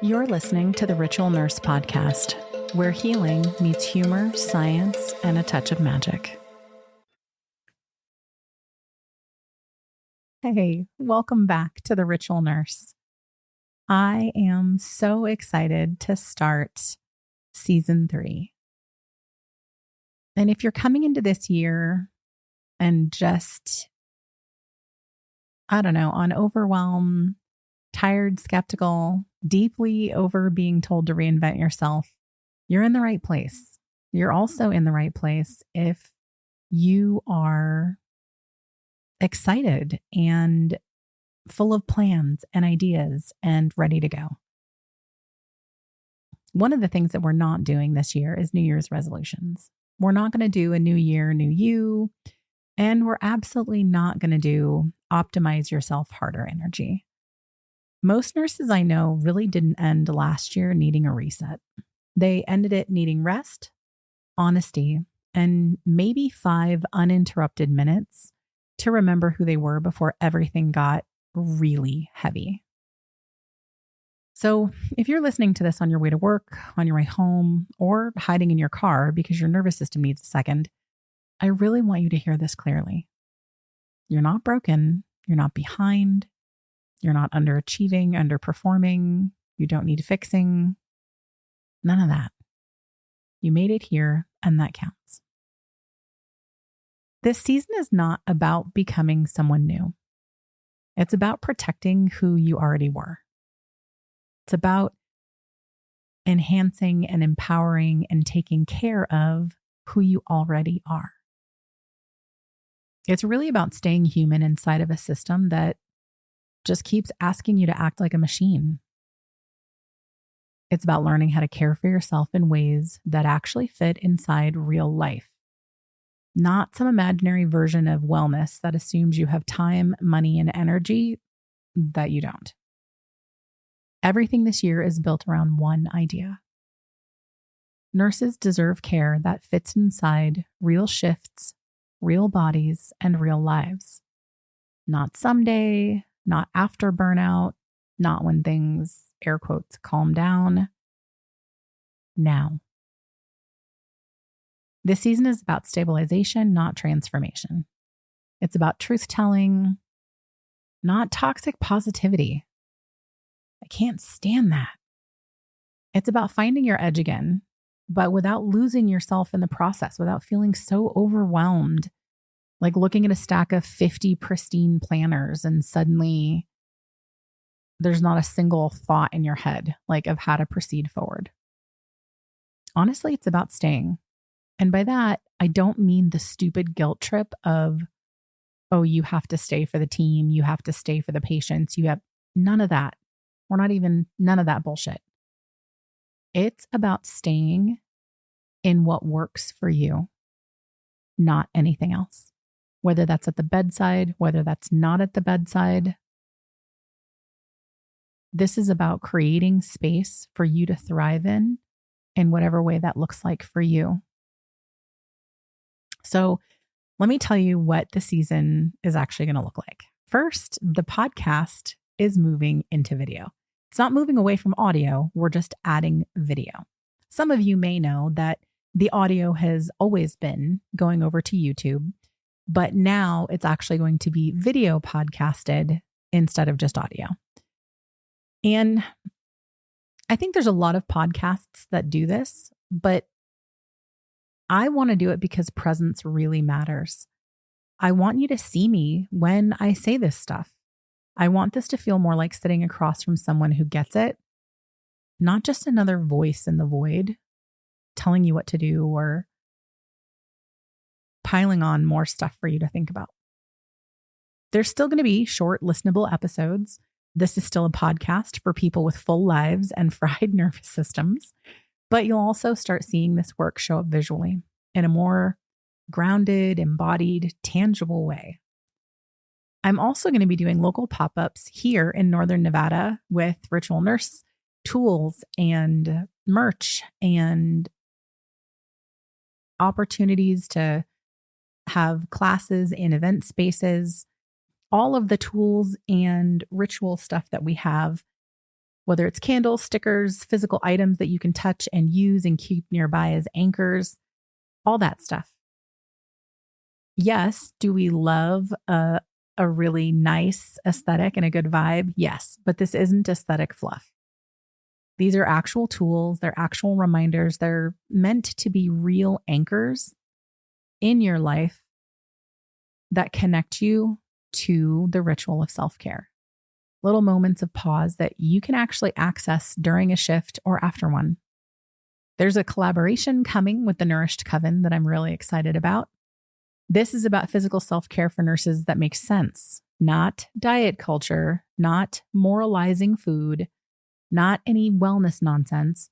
You're listening to the Ritual Nurse Podcast, where healing meets humor, science, and a touch of magic. Hey, welcome back to the Ritual Nurse. I am so excited to start season 3. And if you're coming into this year and just, on overwhelm, tired, skeptical, deeply over being told to reinvent yourself, you're in the right place. You're also in the right place if you are excited and full of plans and ideas and ready to go. One of the things that we're not doing this year is New Year's resolutions. We're not going to do a new year, new you, and we're absolutely not going to do optimize yourself harder energy. Most nurses I know really didn't end last year needing a reset. They ended it needing rest, honesty, and maybe 5 uninterrupted minutes to remember who they were before everything got really heavy. So if you're listening to this on your way to work, on your way home, or hiding in your car because your nervous system needs a second, I really want you to hear this clearly. You're not broken. You're not behind. You're not underachieving, underperforming. You don't need fixing. None of that. You made it here, and that counts. This season is not about becoming someone new. It's about protecting who you already were. It's about enhancing and empowering and taking care of who you already are. It's really about staying human inside of a system that just keeps asking you to act like a machine. It's about learning how to care for yourself in ways that actually fit inside real life, not some imaginary version of wellness that assumes you have time, money, and energy that you don't. Everything this year is built around one idea. Nurses deserve care that fits inside real shifts, real bodies, and real lives. Not someday, not after burnout, not when things, air quotes, calm down. Now. This season is about stabilization, not transformation. It's about truth-telling, not toxic positivity. I can't stand that. It's about finding your edge again, but without losing yourself in the process, without feeling so overwhelmed, like looking at a stack of 50 pristine planners and suddenly there's not a single thought in your head, like of how to proceed forward. Honestly, it's about staying. And by that, I don't mean the stupid guilt trip of, oh, you have to stay for the team. You have to stay for the patients. You have none of that. We're not even none of that bullshit. It's about staying in what works for you, not anything else. Whether that's at the bedside, whether that's not at the bedside. This is about creating space for you to thrive in whatever way that looks like for you. So let me tell you what the season is actually going to look like. First, the podcast is moving into video. It's not moving away from audio. We're just adding video. Some of you may know that the audio has always been going over to YouTube, but now it's actually going to be video podcasted instead of just audio. And I think there's a lot of podcasts that do this, but I want to do it because presence really matters. I want you to see me when I say this stuff. I want this to feel more like sitting across from someone who gets it, not just another voice in the void telling you what to do or piling on more stuff for you to think about. There's still going to be short, listenable episodes. This is still a podcast for people with full lives and fried nervous systems, but you'll also start seeing this work show up visually in a more grounded, embodied, tangible way. I'm also going to be doing local pop-ups here in Northern Nevada with Ritual Nurse tools and merch and opportunities to have classes in event spaces, all of the tools and ritual stuff that we have whether it's candles, stickers, physical items that you can touch and use and keep nearby as anchors, all that stuff. Yes, do we love a really nice aesthetic and a good vibe? Yes, but this isn't aesthetic fluff. These are actual tools. They're actual reminders. They're meant to be real anchors in your life that connect you to the ritual of self-care. Little moments of pause that you can actually access during a shift or after one. There's a collaboration coming with the Nourished Coven that I'm really excited about. This is about physical self-care for nurses that makes sense, not diet culture, not moralizing food, not any wellness nonsense,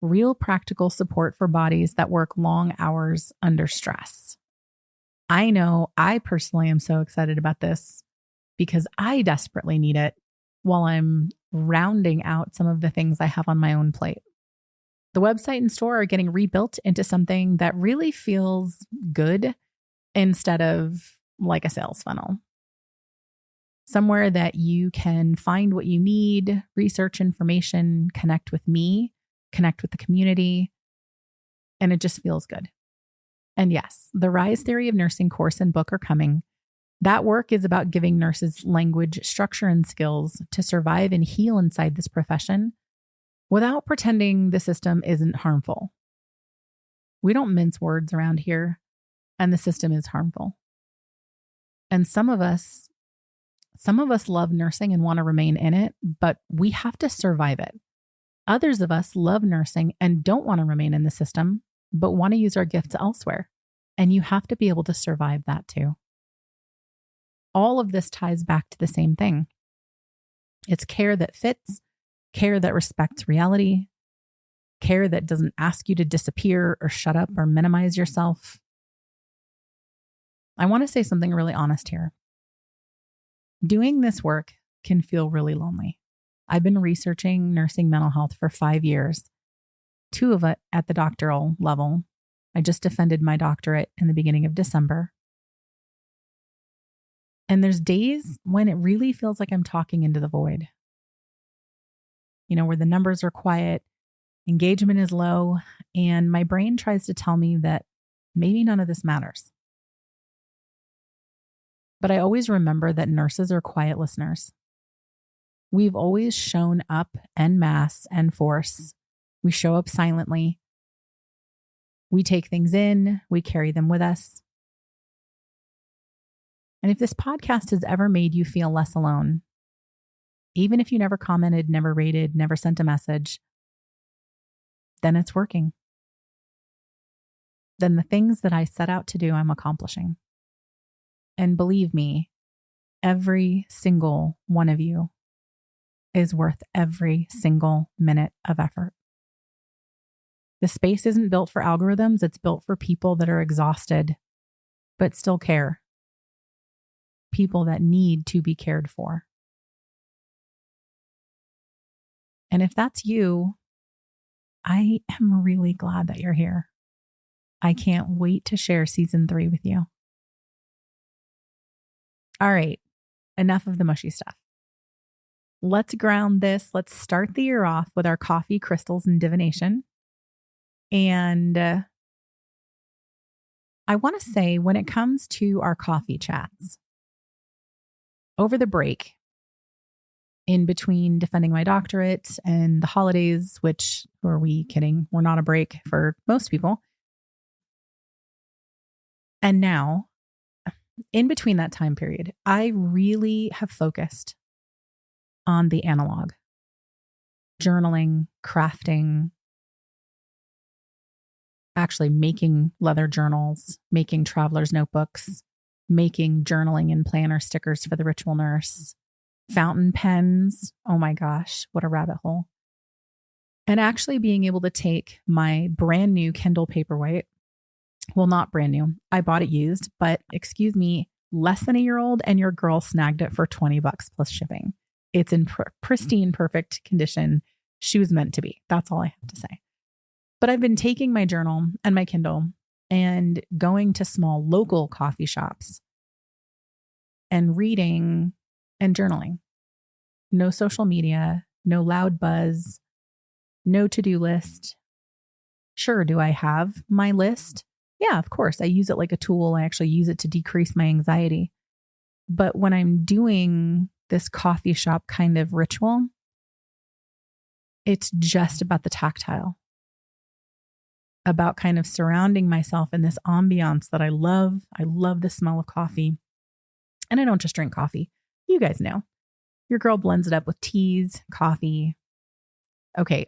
real practical support for bodies that work long hours under stress. I know I personally am so excited about this because I desperately need it while I'm rounding out some of the things I have on my own plate. The website and store are getting rebuilt into something that really feels good instead of like a sales funnel. Somewhere that you can find what you need, research information, connect with me, connect with the community, and it just feels good. And yes, the Rise Theory of Nursing course and book are coming. That work is about giving nurses language, structure, and skills to survive and heal inside this profession without pretending the system isn't harmful. We don't mince words around here, and the system is harmful. And some of us love nursing and want to remain in it, but we have to survive it. Others of us love nursing and don't want to remain in the system, but want to use our gifts elsewhere. And you have to be able to survive that too. All of this ties back to the same thing. It's care that fits, care that respects reality, care that doesn't ask you to disappear or shut up or minimize yourself. I want to say something really honest here. Doing this work can feel really lonely. I've been researching nursing mental health for 5 years, 2 of it at the doctoral level. I just defended my doctorate in the beginning of December. And there's days when it really feels like I'm talking into the void. Where the numbers are quiet, engagement is low, and my brain tries to tell me that maybe none of this matters. But I always remember that nurses are quiet listeners. We've always shown up en masse and force. We show up silently. We take things in, we carry them with us. And if this podcast has ever made you feel less alone, even if you never commented, never rated, never sent a message, then it's working. Then the things that I set out to do, I'm accomplishing. And believe me, every single one of you is worth every single minute of effort. The space isn't built for algorithms. It's built for people that are exhausted, but still care. People that need to be cared for. And if that's you, I am really glad that you're here. I can't wait to share season 3 with you. All right, enough of the mushy stuff. Let's ground this. Let's start the year off with our coffee, crystals, and divination. And I want to say, when it comes to our coffee chats, over the break, in between defending my doctorate and the holidays, which, who are we kidding? We're not a break for most people. And now, in between that time period, I really have focused on the analog. Journaling, crafting, actually making leather journals, making traveler's notebooks, making journaling and planner stickers for the ritual nurse, fountain pens. Oh my gosh, what a rabbit hole. And actually being able to take my brand new Kindle Paperwhite, well, not brand new, I bought it used, but excuse me, less than a year old, and your girl snagged it for $20 plus shipping. It's in pristine, perfect condition. She was meant to be. That's all I have to say. But I've been taking my journal and my Kindle and going to small local coffee shops and reading and journaling. No social media, no loud buzz, no to-do list. Sure, do I have my list? Yeah, of course. I use it like a tool. I actually use it to decrease my anxiety. But when I'm doing this coffee shop kind of ritual, it's just about the tactile, about kind of surrounding myself in this ambiance that I love. I love the smell of coffee. And I don't just drink coffee. You guys know. Your girl blends it up with teas, coffee. Okay.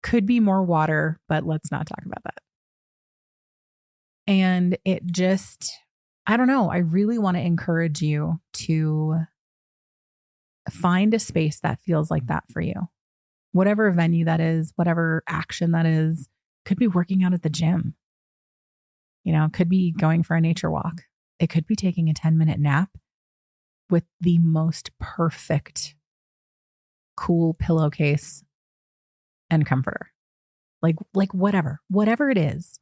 Could be more water, but let's not talk about that. And it just, I don't know. I really want to encourage you to find a space that feels like that for you. Whatever venue that is, whatever action that is, could be working out at the gym. It could be going for a nature walk. It could be taking a 10-minute nap with the most perfect, cool pillowcase and comforter. Like whatever it is.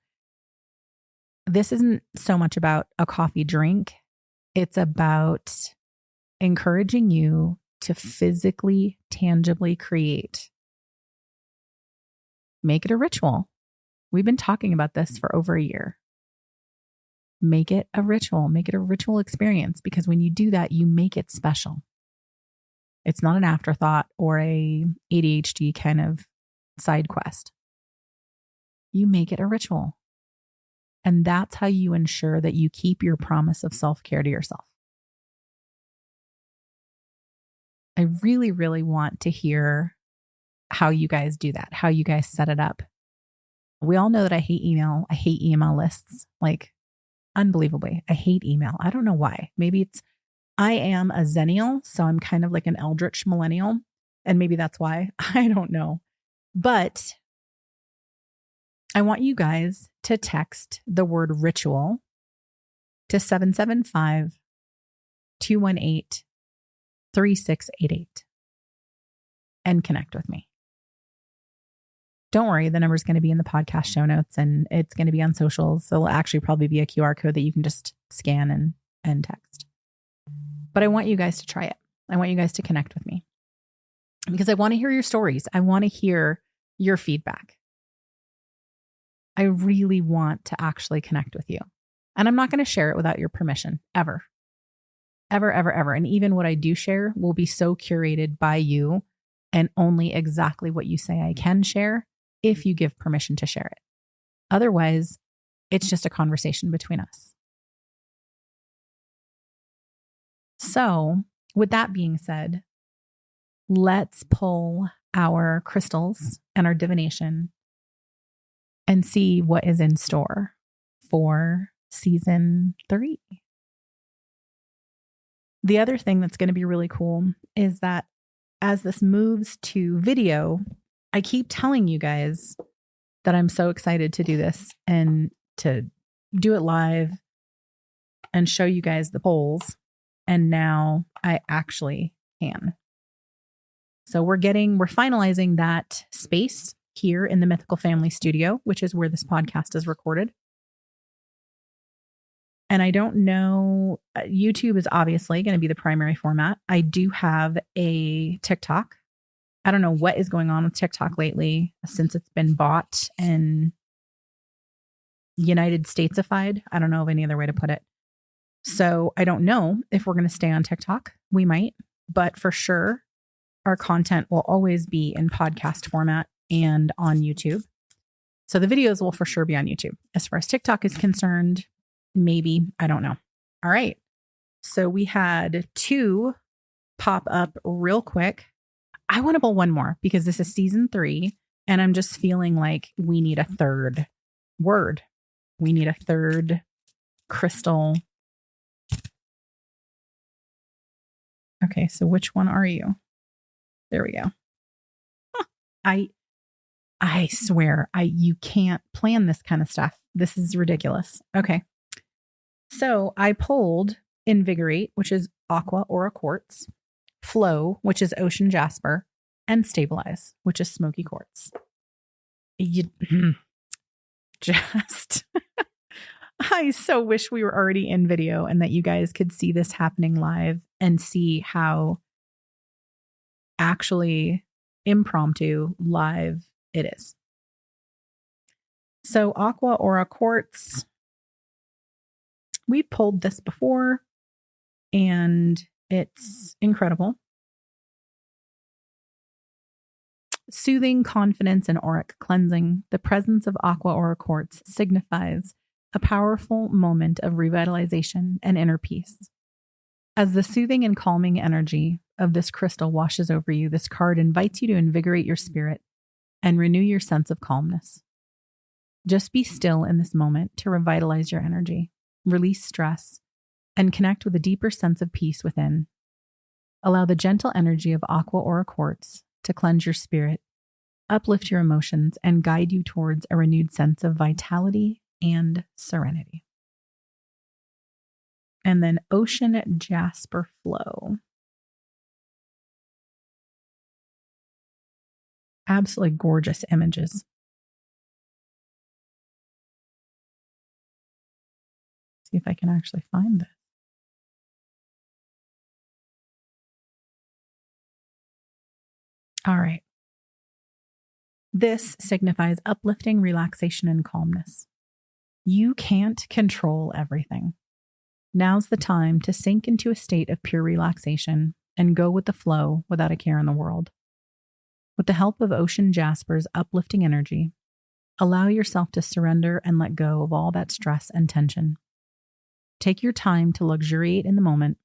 This isn't so much about a coffee drink. It's about encouraging you to physically, tangibly create. Make it a ritual. We've been talking about this for over a year. Make it a ritual. Make it a ritual experience, because when you do that, you make it special. It's not an afterthought or a ADHD kind of side quest. You make it a ritual. And that's how you ensure that you keep your promise of self-care to yourself. I really, really want to hear how you guys do that, how you guys set it up. We all know that I hate email. I hate email lists, like unbelievably. I hate email. I don't know why. Maybe I am a Zennial, so I'm kind of like an eldritch millennial. And maybe that's why. I don't know. But I want you guys to text the word ritual to 775-218-3688 and connect with me. Don't worry, the number is going to be in the podcast show notes, and it's going to be on socials. So it'll actually probably be a QR code that you can just scan and text. But I want you guys to try it. I want you guys to connect with me because I want to hear your stories. I want to hear your feedback. I really want to actually connect with you. And I'm not going to share it without your permission, ever. Ever, ever, ever. And even what I do share will be so curated by you and only exactly what you say I can share if you give permission to share it. Otherwise, it's just a conversation between us. So, with that being said, let's pull our crystals and our divination and see what is in store for season 3. The other thing that's going to be really cool is that as this moves to video, I keep telling you guys that I'm so excited to do this and to do it live and show you guys the polls. And now I actually can. So we're finalizing that space here in the Mythical Family Studio, which is where this podcast is recorded. And I don't know, YouTube is obviously going to be the primary format. I do have a TikTok. I don't know what is going on with TikTok lately since it's been bought and United Statesified. I don't know of any other way to put it. So I don't know if we're going to stay on TikTok. We might, but for sure, our content will always be in podcast format and on YouTube. So the videos will for sure be on YouTube. As far as TikTok is concerned, maybe, I don't know. All right. So we had 2 pop up real quick. I want to pull one more because this is season 3 and I'm just feeling like we need a third word. We need a third crystal. Okay. So which one are you? There we go. I swear, you can't plan this kind of stuff. This is ridiculous. Okay. So I pulled invigorate, which is aqua aura quartz, flow, which is ocean jasper, and stabilize, which is smoky quartz. I so wish we were already in video and that you guys could see this happening live and see how actually impromptu, live it is. So Aqua Aura Quartz, we've pulled this before and it's incredible. Soothing, confidence, and auric cleansing. The presence of Aqua Aura Quartz signifies a powerful moment of revitalization and inner peace. As the soothing and calming energy of this crystal washes over you, this card invites you to invigorate your spirit and renew your sense of calmness. Just be still in this moment to revitalize your energy, release stress, and connect with a deeper sense of peace within. Allow the gentle energy of Aqua Aura Quartz to cleanse your spirit, uplift your emotions, and guide you towards a renewed sense of vitality and serenity. And then Ocean Jasper Flow. Absolutely gorgeous images. See if I can actually find this. All right. This signifies uplifting, relaxation, and calmness. You can't control everything. Now's the time to sink into a state of pure relaxation and go with the flow without a care in the world. With the help of Ocean Jasper's uplifting energy, allow yourself to surrender and let go of all that stress and tension. Take your time to luxuriate in the moment,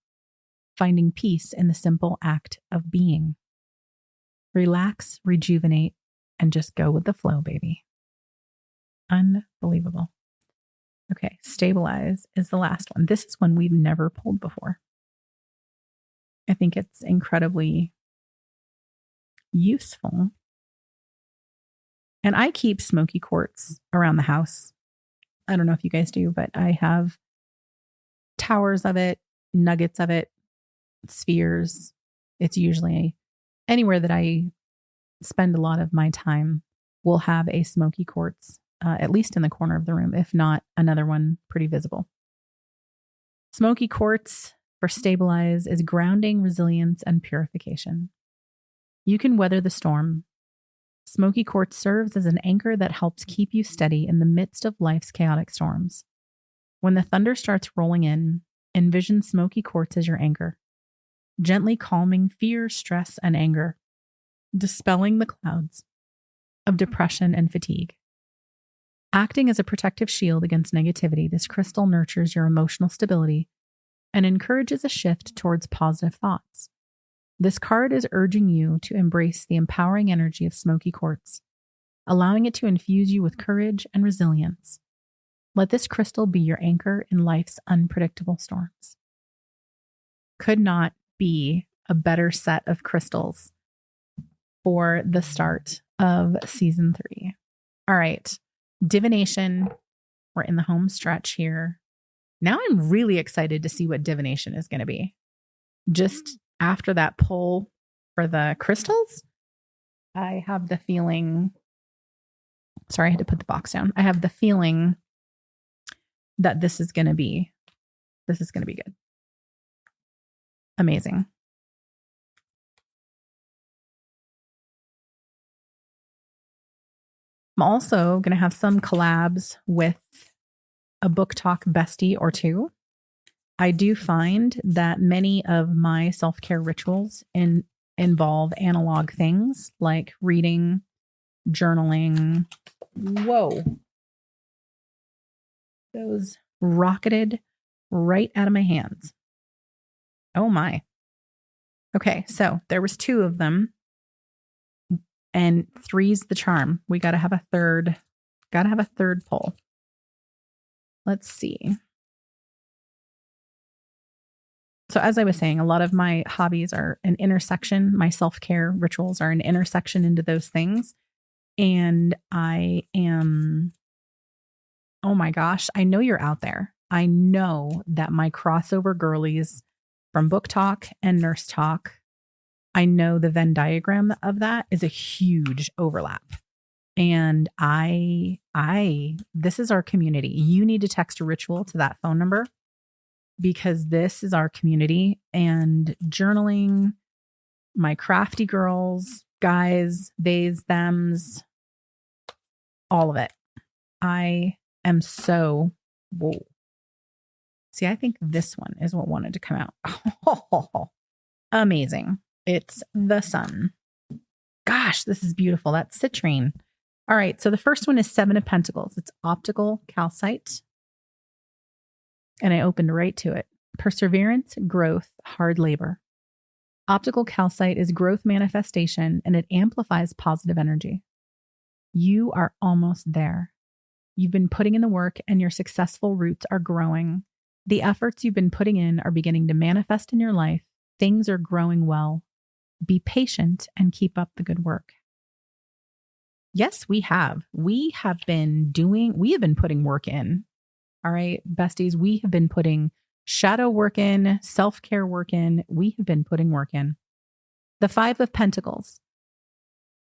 finding peace in the simple act of being. Relax, rejuvenate, and just go with the flow, baby. Unbelievable. Okay, Stabilize is the last one. This is one we've never pulled before. I think it's incredibly useful. And I keep smoky quartz around the house. I don't know if you guys do, but I have towers of it, nuggets of it, spheres. It's usually anywhere that I spend a lot of my time will have a smoky quartz, at least in the corner of the room, if not another one pretty visible. Smoky quartz for Stabilize is grounding, resilience, and purification. You can weather the storm. Smoky quartz serves as an anchor that helps keep you steady in the midst of life's chaotic storms. When the thunder starts rolling in, envision smoky quartz as your anchor, gently calming fear, stress, and anger, dispelling the clouds of depression and fatigue. Acting as a protective shield against negativity, this crystal nurtures your emotional stability and encourages a shift towards positive thoughts. This card is urging you to embrace the empowering energy of smoky quartz, allowing it to infuse you with courage and resilience. Let this crystal be your anchor in life's unpredictable storms. Could not be a better set of crystals for the start of season 3. All right. Divination. We're in the home stretch here. Now I'm really excited to see what divination is going to be. Just after that pull for the crystals, I have the feeling, sorry, I had to put the box down. I have the feeling that this is going to be good. Amazing. I'm also going to have some collabs with a book talk bestie or two. I do find that many of my self-care rituals involve analog things like reading, journaling. Whoa. Those rocketed right out of my hands. Oh my. Okay, so there was 2 of them. And 3's the charm. We got to have a third pull. Let's see. So as I was saying, a lot of my hobbies are an intersection. My self-care rituals are an intersection into those things. And I am, oh my gosh, I know you're out there. I know that my crossover girlies from Book Talk and Nurse Talk, I know the Venn diagram of that is a huge overlap. And this is our community. You need to text a ritual to that phone number because this is our community. And journaling, my crafty girls, guys, theys, thems, all of it. I am so, whoa. See, I think this one is what wanted to come out. Amazing. It's the sun. Gosh, this is beautiful. That's citrine. All right. So the first one is 7 of Pentacles. It's optical calcite. And I opened right to it. Perseverance, growth, hard labor. Optical calcite is growth manifestation, and it amplifies positive energy. You are almost there. You've been putting in the work, and your successful roots are growing. The efforts you've been putting in are beginning to manifest in your life. Things are growing well. Be patient and keep up the good work. Yes, we have. We have been putting work in. All right, besties, we have been putting shadow work in, self-care work in. We have been putting work in. The 5 of Pentacles.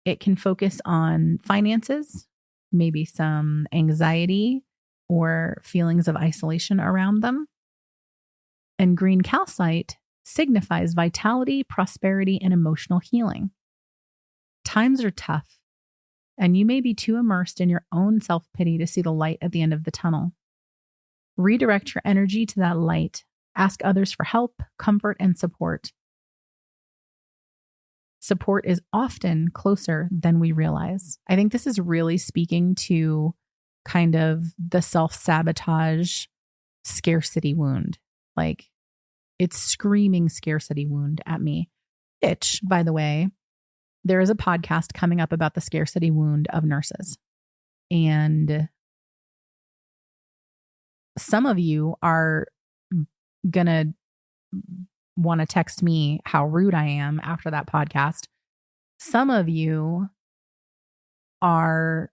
It can focus on finances, maybe some anxiety or feelings of isolation around them. And green calcite signifies vitality, prosperity, and emotional healing. Times are tough, and you may be too immersed in your own self-pity to see the light at the end of the tunnel. Redirect your energy to that light. Ask others for help, comfort, and support. Support is often closer than we realize. I think this is really speaking to kind of the self-sabotage scarcity wound. Like, it's screaming scarcity wound at me. Which, by the way, there is a podcast coming up about the scarcity wound of nurses. And some of you are going to want to text me how rude I am after that podcast. Some of you are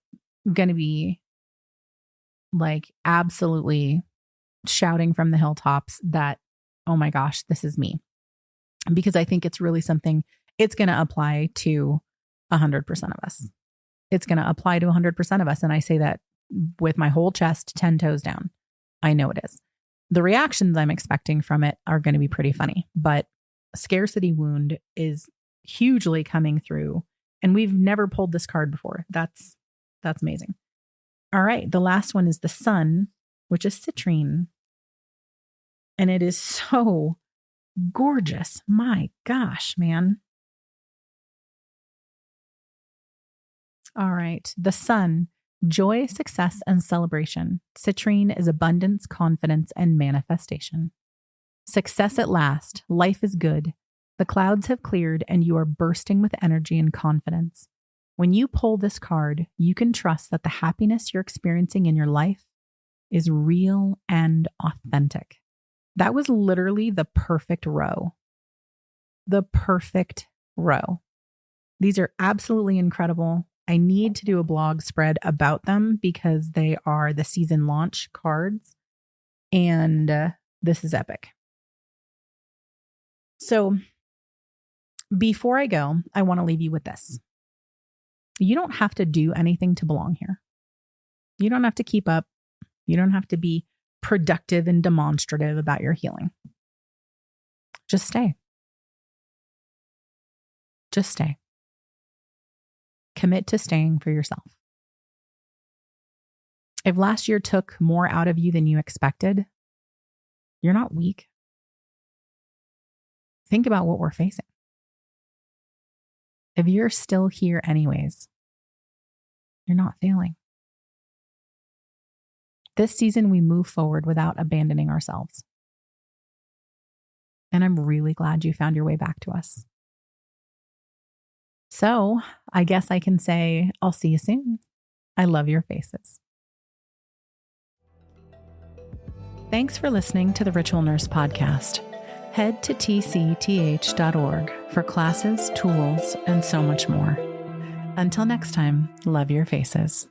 going to be like absolutely shouting from the hilltops that, oh my gosh, this is me. Because I think it's really something, it's going to apply to 100% of us. It's going to apply to 100% of us. And I say that with my whole chest, 10 toes down. I know it is. The reactions I'm expecting from it are going to be pretty funny, but scarcity wound is hugely coming through, and we've never pulled this card before. That's amazing. All right. The last one is the sun, which is citrine. And it is so gorgeous. My gosh, man. All right. The sun, joy, success, and celebration. Citrine is abundance, confidence, and manifestation. Success at last. Life is good. The clouds have cleared and you are bursting with energy and confidence. When you pull this card, you can trust that the happiness you're experiencing in your life is real and authentic. That was literally the perfect row. The perfect row. These are absolutely incredible. I need to do a blog spread about them because they are the season launch cards. And this is epic. So before I go, I want to leave you with this. You don't have to do anything to belong here. You don't have to keep up. You don't have to be productive and demonstrative about your healing. Just stay. Just stay. Commit to staying for yourself. If last year took more out of you than you expected, you're not weak. Think about what we're facing. If you're still here anyways, you're not failing. This season, we move forward without abandoning ourselves. And I'm really glad you found your way back to us. So I guess I can say, I'll see you soon. I love your faces. Thanks for listening to the Ritual Nurse Podcast. Head to tcth.org for classes, tools, and so much more. Until next time, love your faces.